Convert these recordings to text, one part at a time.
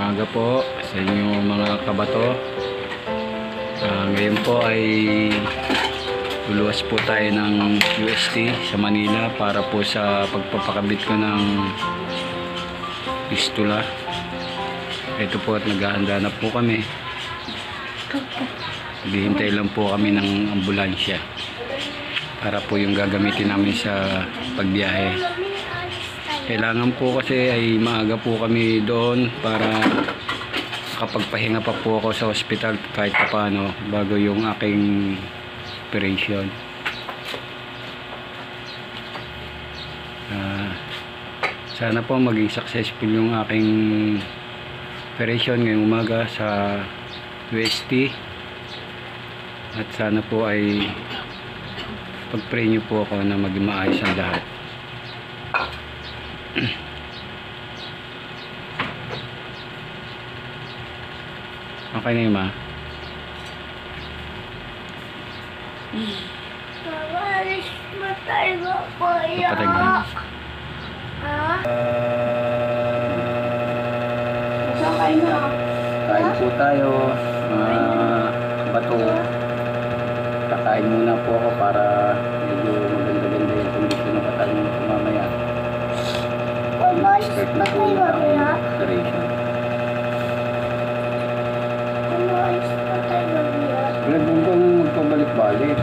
umaga po sa inyo mga kabato. Ngayon po ay luluwas po tayo ng UST sa Manila para po sa pagpapakabit ko ng pistula. Ito po at naghahanda na po kami. Hihintay lang po kami ng ambulansya para po yung gagamitin namin sa pagbiyahe. Kailangan po kasi ay maaga po kami doon para makapagpahinga pa po ako sa hospital kahit paano bago yung aking operation. Sana po maging successful yung aking operation ngayong umaga sa UST, at sana po ay pag-pray nyo po ako na maging maayos ang lahat. Okay na yun, ma? Alis matay ba po yan? Patay ka na. Kain po tayo, mga bato. Kakain muna po ako para medyo maganda-ganda yung kondisyon ng katawan mo mamaya. Alis matay ba po yan? Operation. Alis matay ba po yan? Wala doon kang magpabalik-balik.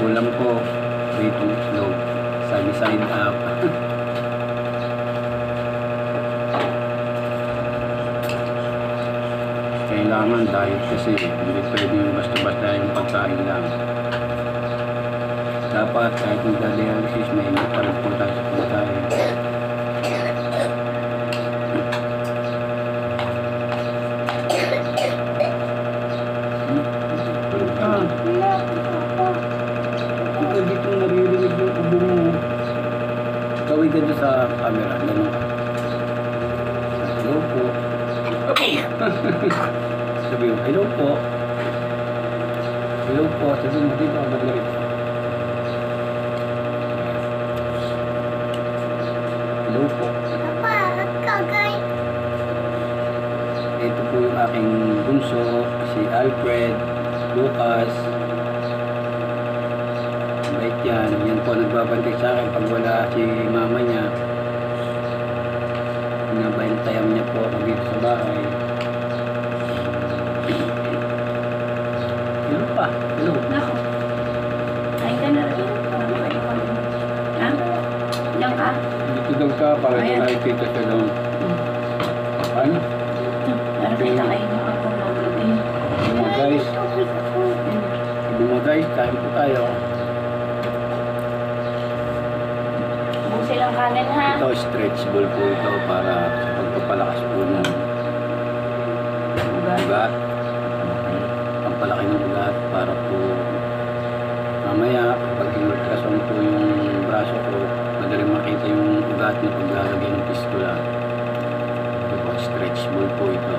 Kulang po dito slow side up. Kailangan diet kasi hindi pwede yung basta-basta yung pagkain lang. Dapat kahit nagda-dialysis may ingat pa rin po tayo sa pagkain. Dito naririnig yung ubo mo. Gawin ka dyan sa camera. Ganun ka. Hello po. Sabi mo, hello po. Hello po. Sabi mo, dito ka maglarit. Hello po. Papa, nagkagay. Ito po yung aking bunso, si Alfred, Lucas. Yan po nagbabantay sa akin pag wala si mama niya. Nabantayan niya po ako dito sa bahay. Hello pa, hello. Nako. Ay ka na rin. Ha? Diyan ka? Dito daw ka para Ayan. nakikita siya daw. Ano? Nakita kayo ng ako magabi. Mga guys, mga guys, kain po tayo. Silang kanin ha. Ito stretchable po ito para sa pagpapalakas po ng ugat. Pampalaki ng ugat para po mamaya pag in-ultrasound po yung braso ko, madaling makita yung ugat na paglalagay ng pistula. Ito po, stretchable po ito.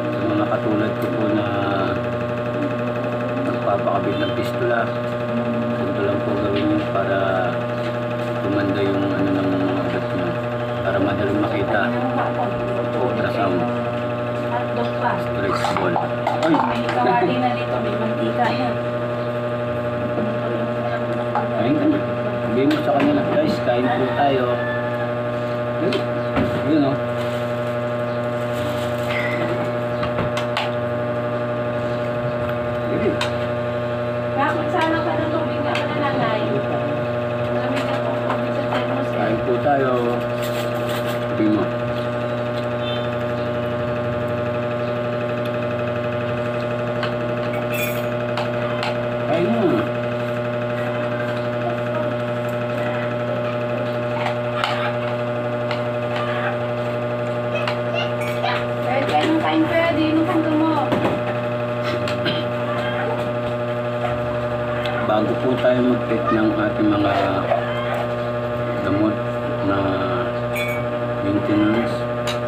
Sa mga katulad ko po na papakabit ng pistula, ganito lang po gawin nyo para tumanda yung ano ng mga ugat nyo, para madaling makita. Ultrasound, Hotdog pa. stretchable. Ay! May kawali na dito. May mantika yan. Kain ka na. Sabihin mo sa kanila, guys, kain po tayo. Yun o. Bakit sana ka ng tubig na nanay? Malamig na po tubig sa thermos. Kain po tayo. Sabihin mo. bago po tayo mag-take ng ating mga gamot na maintenance,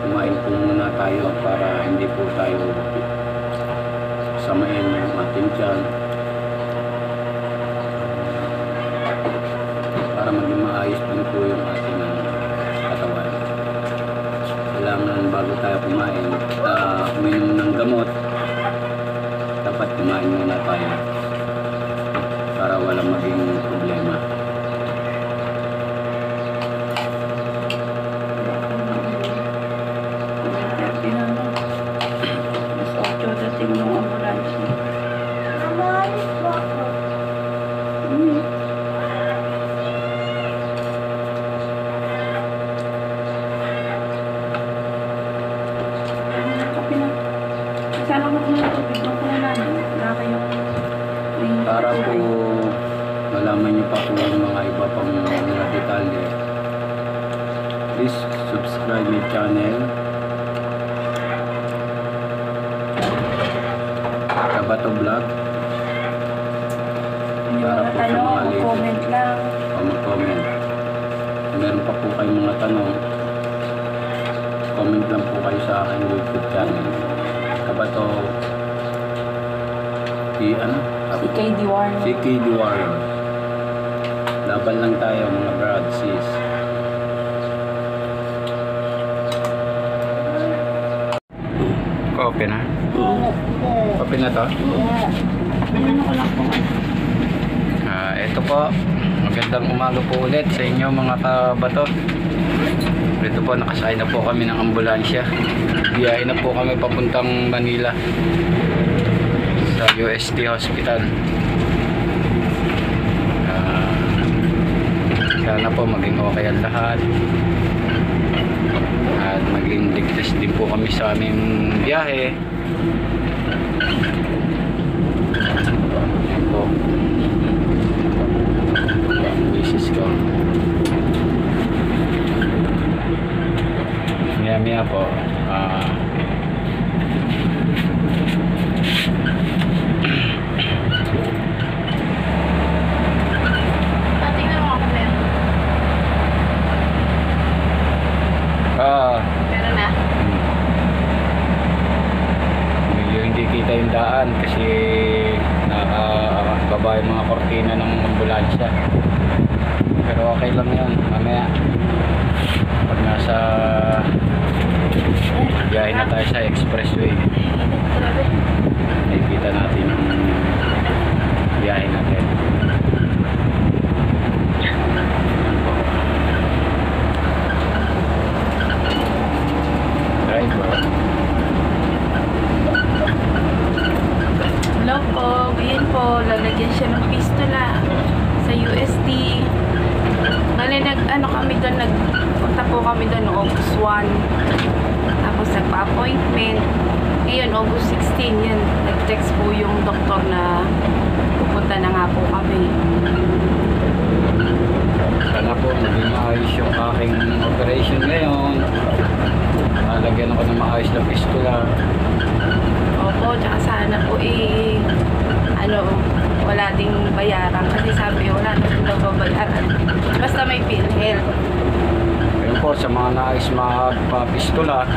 kumain po muna tayo para hindi po tayo samain yung ating tiyan, para maging maayos din po yung ating katawan. Kailangan bago tayo kumain, uminom ng gamot, dapat kumain muna tayo para walang maging problema. Mama, alis ba ako? Para po malaman niyo pa po yung mga iba pang mga detalye, please subscribe my channel Kabato Vlog para po sa mga ladies. comment lang. Mag-comment. Meron pa po kayong mga tanong, comment lang po kayo sa aking YouTube channel Kabato Si KD Warner. si KD Warner. Laban lang tayo mga brad sis. Coffee na? Coffee na to? Ito po, magandang umaga po ulit sa inyo mga kabato. Ito po, nakasakay na po kami ng ambulansya. Biyahe na po kami papuntang Manila sa UST Hospital. Sana po maging okay ang lahat at maging ligtas din po kami sa aming biyahe. Ayan po misis ko. Maya po Tingnan mo ako, Mel. Meron na? Medyo hindi kita yung daan kasi nakababa yung mga kortina ng ambulansya, pero okay lang yan mamaya pag nasa biyahe na tayo sa expressway. Nakikita natin yung biyahe natin. Driver. Hello po, ngayon po, lalagyan siya ng pistola sa UST. Bale, nagpunta po kami doon August 1. Tapos nagpa-appointment. Ngayon, August 16, yan. Nag-text po yung doktor na pupunta na nga po kami. Sana po maging maayos yung aking operation ngayon. Lagyan ako ng maayos na pistola. Opo, tsaka sana po wala ding bayaran. Kasi sabi, wala ding daw babayaran. Basta may PhilHealth. Ayun po, sa mga nais magpa-pistola,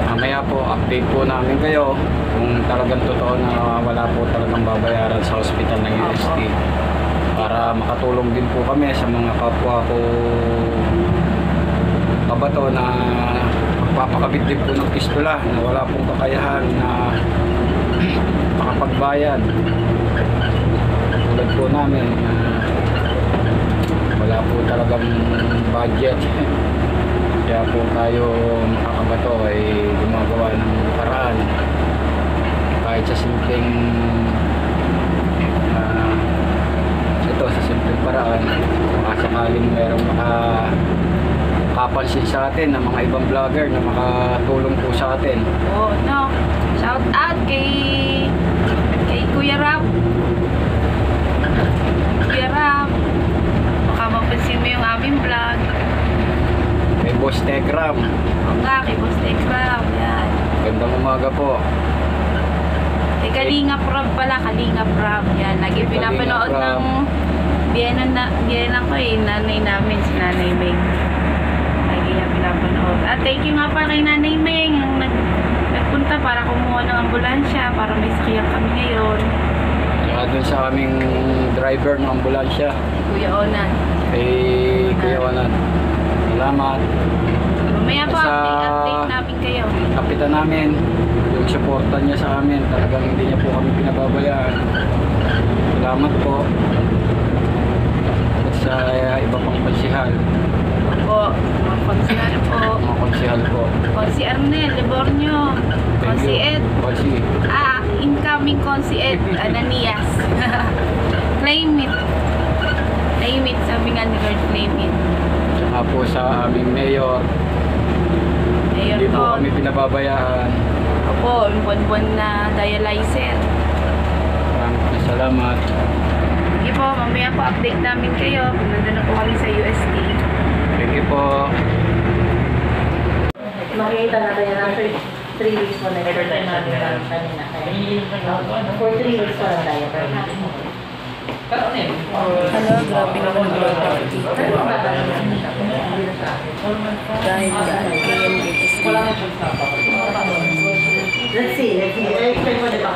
mamaya po update po namin kayo kung talagang totoo na wala po talagang babayaran sa hospital ng UST, para makatulong din po kami sa mga kapwa ko kabato na magpapakabit din po ng pistola na wala pong kakayahan na makapagbayad tulad po namin na wala po talagang budget. Kaya po tayo makakabato ay gumagawa ng paraan kahit sa simpleng sa simpleng paraan, makasakaling merong makapansin sa atin ng mga ibang vlogger na makatulong po sa atin. Oh, no. Shout out kay Kuya Rap. Kuya Rap. Baka mapansin mo yung aming vlog. Kay Boss Tegram. Oo nga, kay Boss Tegram. Yan. Gandang umaga po. Teka Kalingap Rob pala, Kalingap Rob. Yan, lagi pinapanood Kalingap ng biyenan ko eh, nanay namin, si Nanay Meng. Lagi niya pinapanood. At thank you nga pala kay Nanay Meng, nagpunta para kumuha ng ambulansya, para may sakyan kami ngayon. Saka dun sa aming driver ng ambulansya, Kuya Onan. kay Kuya Onan. Salamat. Mamaya po, Sa update namin kayo. kapitan namin, yung suporta niya sa amin, talagang hindi niya po kami pinababayaan. Salamat po. At sa iba pang konsihal, Po, mga konsihal po. mga konsihal po. Konsi Arnel, Libornio. Konsi Ed. Konsi. Incoming Konsi Ed, Ananias. Claim it. Claim it, sabi nga ni Lord, claim it. Saka po sa aming mayor, Ayun hindi po po. kami pinababayaan. Opo, yung buwan-buwan na dialyzer. Maraming salamat. Sige po, mamaya po update namin kayo. Nandun na po kami sa UST. Thank you po. Makikita natin yan after 3 weeks mo na ito kanina. For 3 weeks mo lang tayo. Hello, grabe naman ang mga tita. Dahil KMDS. Let's see. Explain mo na ba?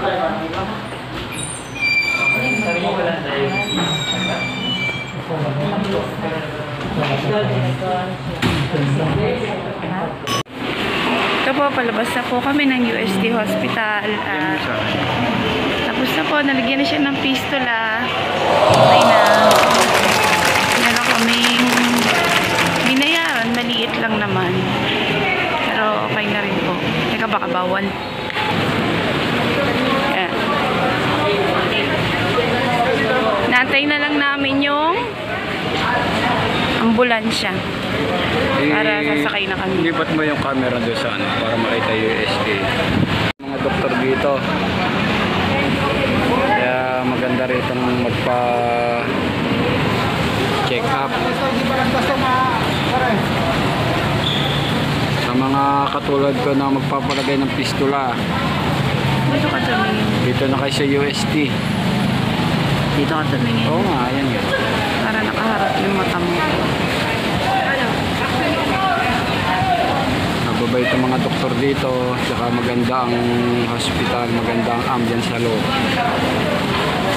Ito po, palabas na po kami ng UST Hospital. Tapos na po, nalagyan na siya ng pistola. Okay na. Meron kaming binayaran, maliit lang naman. Pero okay na rin po. Teka, baka bawal. Ayan. Naantay na lang namin yung ambulansya. Para sasakay na kami. Lipat mo yung camera doon sa ano, para makita yung UST. Mga doktor dito. Kaya maganda rito magpa-check up. Sa mga katulad ko na magpapalagay ng pistola, Dito ka tumingin. dito na kayo sa UST. Dito ka tumingin. Oo nga, ayan nga. Para nakaharap yung mata mo. Mababait ang mga doktor dito, saka maganda ang hospital, maganda ang ambience sa loob.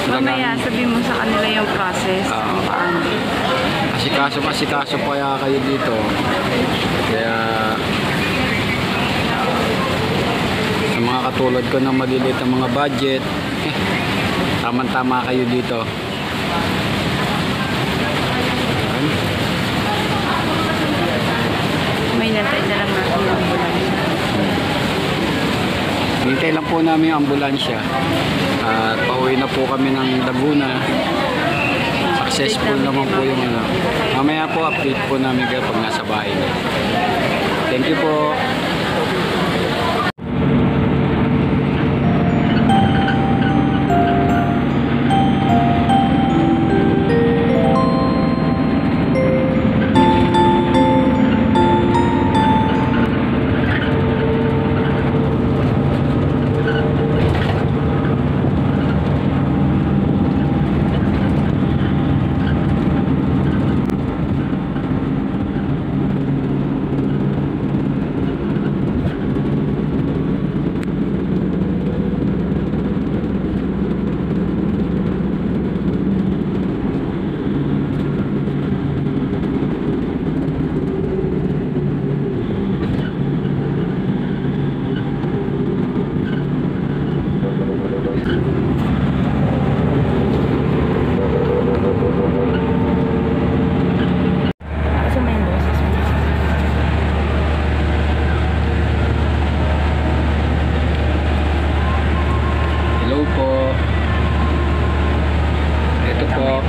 Mamaya sabi mo sa kanila yung process. Oo. Kung paano. Asikaso kaya kayo dito. Kaya sa mga katulad ko na maliliit ang mga budget, tama-tama kayo dito. May nantay na lang natin yung ambulansya. Hintay lang po namin yung ambulansya. At pauwi na po kami ng Laguna. Successful naman po yung ano. Mamaya po update po namin kayo pag nasa bahay na. Thank you po.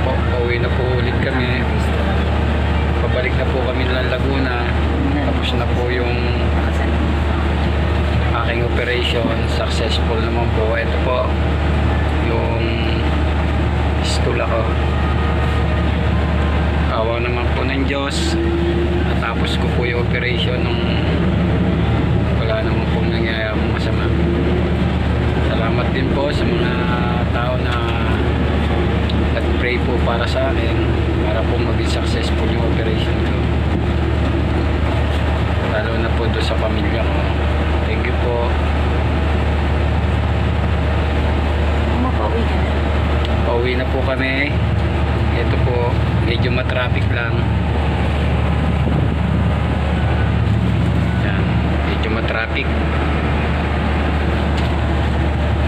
Pauwi na po ulit kami. Pabalik na po kami ng Laguna. Tapos na po yung aking operation. Successful naman po. Ito po yung stula ko. Awa naman po ng Diyos. Natapos ko po yung operation nung wala naman pong nangyayari masama. Salamat Salamat din po sa mga tao na nag-pray po para sa akin para po maging successful yung operation ko. Lalo na po doon sa pamilya ko. Thank you po. Mapauwi ka na. Pauwi na po kami. Ito po, medyo matraffic lang. Yan, medyo matraffic.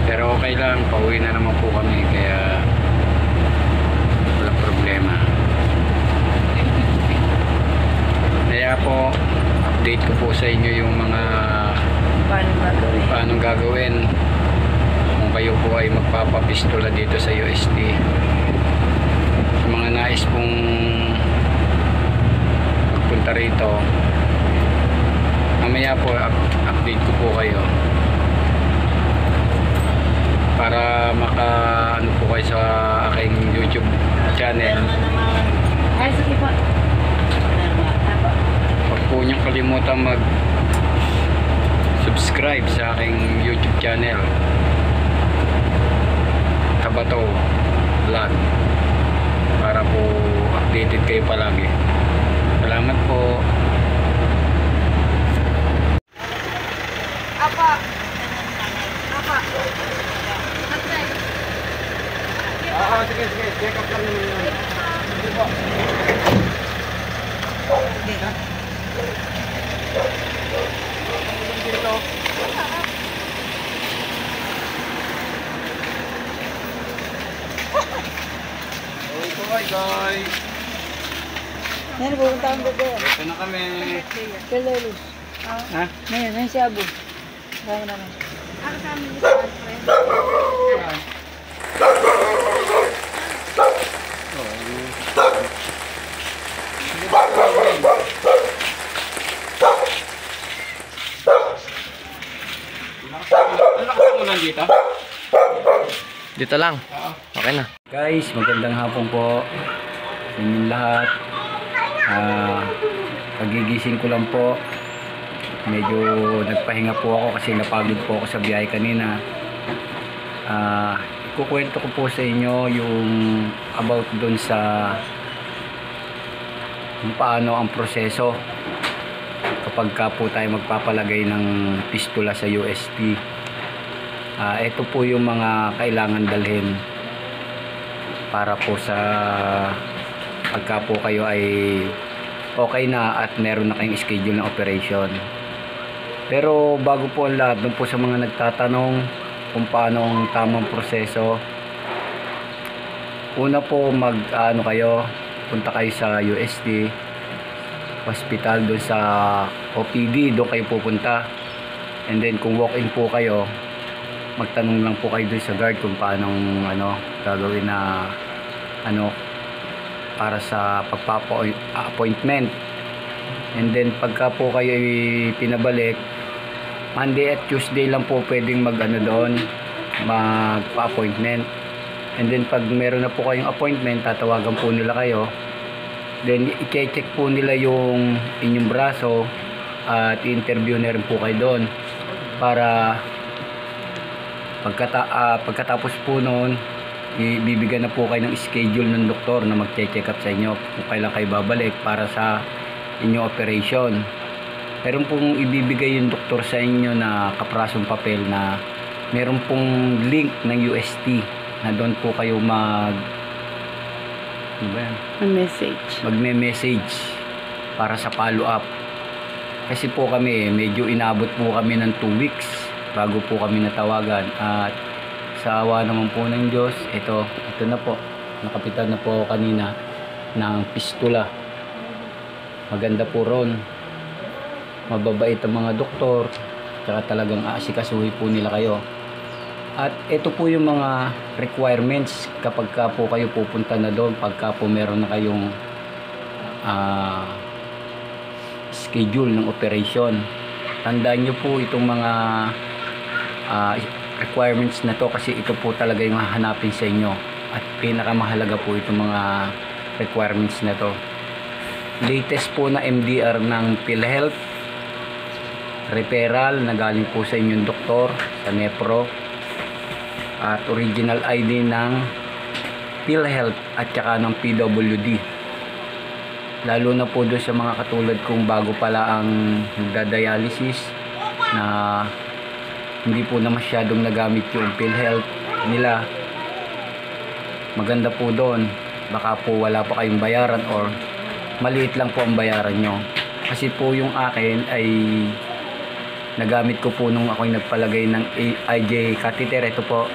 Pero okay lang, pauwi na naman po kami kaya walang problema. Kaya po, update ko po sa inyo yung mga paano gagawin kung kayo po ay magpapapistola dito sa UST. Sa mga nais pong magpunta rito, mamaya po update ko po kayo para maka ano po kayo sa aking YouTube channel. Ay, sige po. Huwag po niyong kalimutan mag subscribe sa aking YouTube channel, Kabato Vlog, para po updated kayo palagi. Salamat po. Apa. Apa. Sige, check up lang naman yun. Sige po. Dito. Okay guys. Yan, pupunta kang bebe. Ito na kami. Kalero. Ha? Ngayon si Abu. Sama naman. Ako sa amin sa friend. Ang lakas mo lang dito? Dito lang. Okay na. Guys, magandang hapon po sa inyong lahat. Pagigising ko lang po. Medyo nagpahinga po ako kasi napagod po ako sa biyahe kanina. Ikukwento ko po sa inyo yung about dun sa kung paano ang proseso kapag ka po tayo magpapalagay ng pistola sa UST. Ito po yung mga kailangan dalhin para po sa pagka po kayo ay okay na at meron na kayong schedule ng operation. Pero bago po ang lahat, dun po sa mga nagtatanong kung paano ang tamang proseso, una po punta kayo sa UST hospital, doon sa OPD, doon kayo pupunta. And then kung walk-in po kayo, magtanong lang po kayo doon sa guard kung paano gagawin na para sa pagpapa-appointment. And then pagka po kayo pinabalik, Monday at Tuesday lang po pwedeng doon magpa-appointment. And then pag meron na po kayong appointment, tatawagan po nila kayo. Then i-check po nila yung inyong braso at i-interview na rin po kayo doon para pagkatapos po noon, ibibigyan na po kayo ng schedule ng doktor na mag-check up sa inyo kung kailan kayo babalik para sa inyong operation. Meron pong ibibigay yung doktor sa inyo na kaprasong papel na meron pong link ng UST na doon po kayo magme-message para sa follow-up. Kasi po kami, medyo inabot po kami ng 2 weeks bago po kami natawagan. At sa awa naman po ng Diyos, ito na po, nakapitan na po kanina ng pistola. Maganda po ron, mababait ang mga doktor, tsaka talagang aasikasuhin po nila kayo. At ito po yung mga requirements kapag ka po kayo pupunta na doon, pagka po meron na kayong schedule ng operation. Tandaan nyo po itong mga requirements na to kasi ito po talaga yung hahanapin sa inyo. At pinakamahalaga po itong mga requirements na to. Latest po na MDR ng PhilHealth, referral na galing po sa inyong doktor sa Nepro. at original ID ng PhilHealth at saka ng PWD. Lalo na po doon sa mga katulad kong bago pala ang nagda-dialysis na hindi po na masyadong nagamit yung PhilHealth nila. Maganda po doon, baka po wala pa kayong bayaran or maliit lang po ang bayaran nyo. Kasi po yung akin ay nagamit ko po nung ako'y nagpalagay ng IJ catheter. Ito po,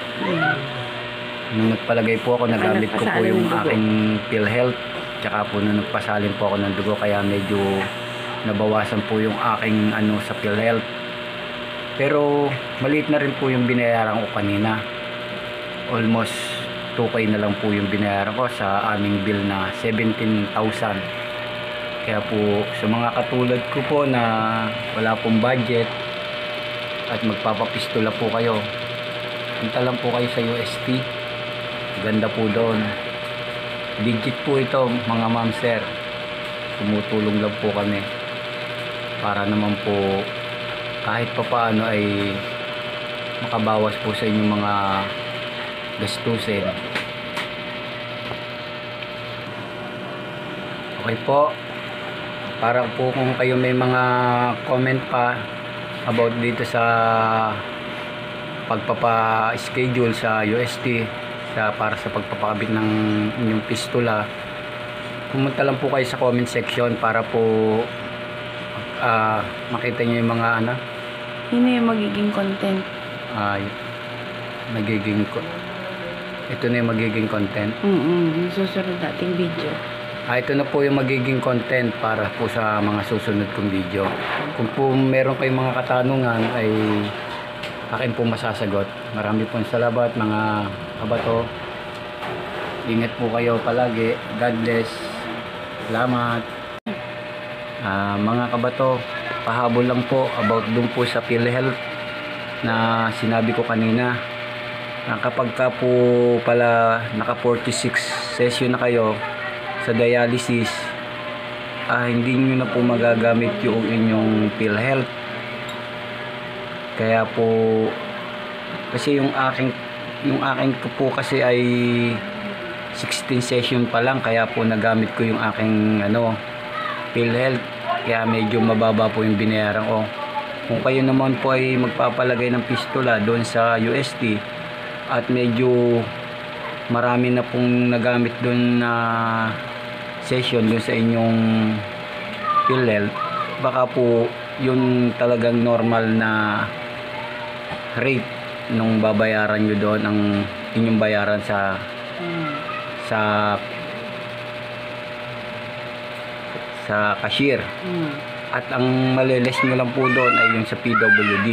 nung nagpalagay po ako, nagamit ko po yung aking PhilHealth. Tsaka po nung nagpasalin po ako ng dugo, kaya medyo nabawasan po yung aking sa PhilHealth. Pero maliit na rin po yung binayaran ko kanina. Almost 2K na lang po yung binayaran ko sa aming bill na 17,000. Kaya po sa mga katulad ko po na wala pong budget at magpapapistola po kayo, punta lang po kayo sa UST. Ganda po doon. Legit po ito mga ma'am sir. Tumutulong lang po kami para naman po kahit pa paano ay makabawas po sa inyong mga gastusin. Okay po, para po kung kayo may mga comment pa about dito sa pagpapa-schedule sa UST para sa pagpapakabit ng inyong pistola, pumunta lang po kayo sa comment section para po makita nyo yung mga Yun na yung magiging content. Ito na yung magiging content. Yung susunod nating video. Ito na po yung magiging content para po sa mga susunod kong video. Kung po meron kayong mga katanungan ay akin po masasagot. Marami pong salamat mga kabato. Ingat po kayo palagi. God bless. Salamat. Mga kabato, pahabol lang po about dun po sa PhilHealth na sinabi ko kanina. Kapag ka po pala naka 46 session na kayo sa dialysis, hindi nyo na po magagamit yung inyong PhilHealth. Kaya po kasi yung aking po kasi ay 16 session pa lang, kaya po nagamit ko yung aking PhilHealth, kaya medyo mababa po yung binayaran ko. Kung kayo naman po ay magpapalagay ng pistola doon sa UST at medyo marami na pong nagamit doon na session doon sa inyong PhilHealth, baka po yun talagang normal na rate nung babayaran nyo doon, ang inyong bayaran sa cashier. At ang maliles nyo lang po doon ay yung sa PWD.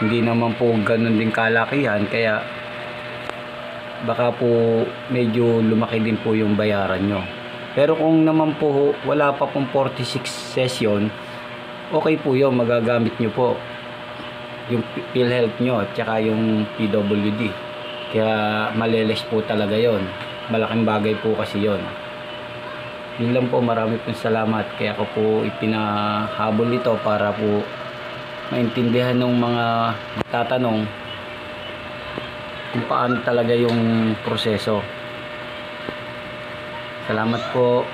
Hindi naman po ganun din kalakihan, kaya baka po medyo lumaki din po yung bayaran nyo. Pero kung naman po wala pa pong 46 session, okay po yun, magagamit nyo po yung PhilHealth nyo at saka yung PWD. Kaya maliles po talaga yon. Malaking bagay po kasi yon. Yun lang po, marami pong salamat. Kaya ako po ipinahabol ito para po maintindihan ng mga tatanong kung paano talaga yung proseso. Salamat po.